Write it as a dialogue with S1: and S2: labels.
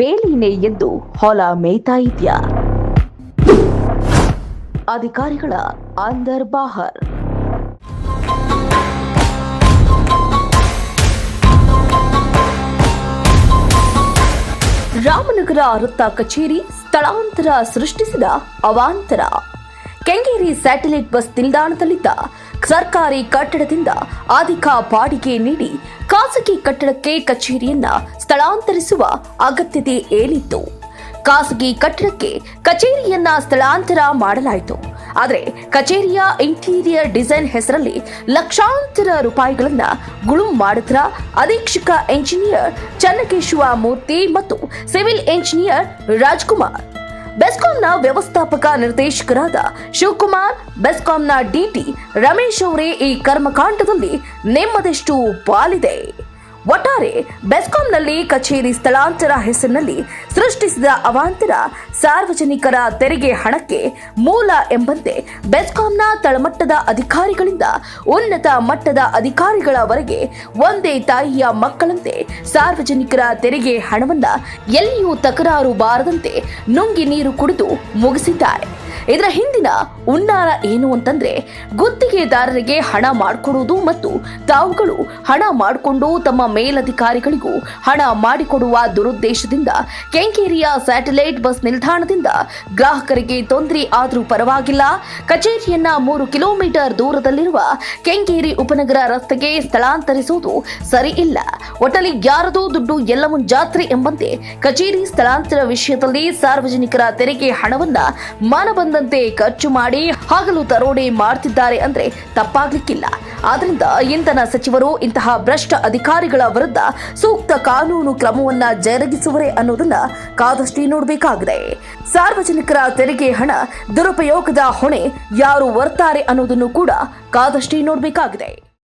S1: ಬೇಲಿನೇ ಎದ್ದು ಹೊಲ ಮೇಯ್ತಾ ಇದ್ಯಾ? ಅಧಿಕಾರಿಗಳ ಅಂದರ್ ಬಾಹರ್. ರಾಮನಗರ ವೃತ್ತ ಕಚೇರಿ ಸ್ಥಳಾಂತರ ಸೃಷ್ಟಿಸಿದ ಅವಾಂತರ. ಕೆಂಗೇರಿ ಸ್ಯಾಟಲೈಟ್ ಬಸ್ ನಿಲ್ದಾಣದಲ್ಲಿದ್ದ ಸರ್ಕಾರಿ ಕಟ್ಟಡದಿಂದ ಅಧಿಕ ಬಾಡಿಗೆ ನೀಡಿ ಖಾಸಗಿ ಕಟ್ಟಡಕ್ಕೆ ಕಚೇರಿಯನ್ನ ಸ್ಥಳಾಂತರಿಸುವ ಅಗತ್ಯತೆ ಏನಿತ್ತು? ಖಾಸಗಿ ಕಟ್ಟಡಕ್ಕೆ ಕಚೇರಿಯನ್ನ ಸ್ಥಳಾಂತರ ಮಾಡಲಾಯಿತು. ಆದರೆ ಕಚೇರಿಯ ಇಂಟೀರಿಯರ್ ಡಿಸೈನ್ ಹೆಸರಲ್ಲಿ ಲಕ್ಷಾಂತರ ರೂಪಾಯಿಗಳನ್ನ ಗುಳುಂ ಮಾಡಿದ್ರ ಅಧೀಕ್ಷಕ ಎಂಜಿನಿಯರ್ ಚನ್ನಕೇಶವ ಮೂರ್ತಿ ಮತ್ತು ಸಿವಿಲ್ ಎಂಜಿನಿಯರ್ ರಾಜ್ಕುಮಾರ್. ಬೆಸ್ಕಾಂನ ವ್ಯವಸ್ಥಾಪಕ ನಿರ್ದೇಶಕರಾದ ಶಿವಕುಮಾರ್, ಬೆಸ್ಕಾಂನ ಡಿಟಿ ರಮೇಶ್ ಅವರೇ ಈ ಕರ್ಮಕಾಂಡದಲ್ಲಿ ನೆಮ್ಮದೆಷ್ಟು ಪಾಲಿದೆ. ಒಟ್ಟಾರೆ ಬೆಸ್ಕಾಂನಲ್ಲಿ ಕಚೇರಿ ಸ್ಥಳಾಂತರ ಹೆಸರಿನಲ್ಲಿ ಸೃಷ್ಟಿಸಿದ ಅವಾಂತರ ಸಾರ್ವಜನಿಕರ ತೆರಿಗೆ ಹಣಕ್ಕೆ ಮೂಲ ಎಂಬಂತೆ ಬೆಸ್ಕಾಂನ ತಳಮಟ್ಟದ ಅಧಿಕಾರಿಗಳಿಂದ ಉನ್ನತ ಮಟ್ಟದ ಅಧಿಕಾರಿಗಳವರೆಗೆ ಒಂದೇ ತಾಯಿಯ ಮಕ್ಕಳಂತೆ ಸಾರ್ವಜನಿಕರ ತೆರಿಗೆ ಹಣವನ್ನ ಎಲ್ಲಿಯೂ ತಕರಾರು ಬಾರದಂತೆ ನುಂಗಿ ನೀರು ಕುಡಿದು ಮುಗಿಸಿದ್ದಾರೆ. ಇದರ ಹಿಂದಿನ ಹುನ್ನಾರ ಏನು ಅಂತಂದ್ರೆ, ಗುತ್ತಿಗೆದಾರರಿಗೆ ಹಣ ಮಾಡಿಕೊಡುವುದು ಮತ್ತು ತಾವುಗಳು ಹಣ ಮಾಡಿಕೊಂಡು ತಮ್ಮ ಮೇಲಧಿಕಾರಿಗಳಿಗೂ ಹಣ ಮಾಡಿಕೊಡುವ ದುರುದ್ದೇಶದಿಂದ ಕೆಂಗೇರಿಯ ಸ್ಯಾಟಲೈಟ್ ಬಸ್ ನಿಲ್ದಾಣದಿಂದ ಗ್ರಾಹಕರಿಗೆ ತೊಂದರೆ ಆದರೂ ಪರವಾಗಿಲ್ಲ, ಕಚೇರಿಯನ್ನ 3 ಕಿಲೋಮೀಟರ್ ದೂರದಲ್ಲಿರುವ ಕೆಂಗೇರಿ ಉಪನಗರ ರಸ್ತೆಗೆ ಸ್ಥಳಾಂತರಿಸುವುದು ಸರಿ ಇಲ್ಲ. ಒಟ್ಟಲ್ಲಿ ಯಾರದೋ ದುಡ್ಡು ಎಲ್ಲವನ್ ಜಾತ್ರೆ ಎಂಬಂತೆ ಕಚೇರಿ ಸ್ಥಳಾಂತರ ವಿಷಯದಲ್ಲಿ ಸಾರ್ವಜನಿಕರ ತೆರಿಗೆ ಹಣವನ್ನ ಮಾನಬಂದಂತೆ ಖರ್ಚು ಮಾಡಿ ಹಗಲು ದರೋಡೆ ಮಾಡ್ತಿದ್ದಾರೆ ಅಂದ್ರೆ ತಪ್ಪಾಗ್ಲಿಕ್ಕಿಲ್ಲ. ಆದ್ರಿಂದ ಇಂಧನ ಸಚಿವರು ಇಂತಹ ಭ್ರಷ್ಟ ಅಧಿಕಾರಿಗಳ ವಿರುದ್ಧ ಸೂಕ್ತ ಕಾನೂನು ಕ್ರಮವನ್ನ ಜರುಗಿಸುವರೇ ಅನ್ನೋದನ್ನ ಕಾದಷ್ಟೇ ನೋಡಬೇಕಾಗಿದೆ. ಸಾರ್ವಜನಿಕರ ತೆರಿಗೆ ಹಣ ದುರುಪಯೋಗದ ಹೊಣೆ ಯಾರು ಹೊರ್ತಾರೆ ಅನ್ನೋದನ್ನು ಕೂಡ ಕಾದಷ್ಟೇ ನೋಡಬೇಕಾಗಿದೆ.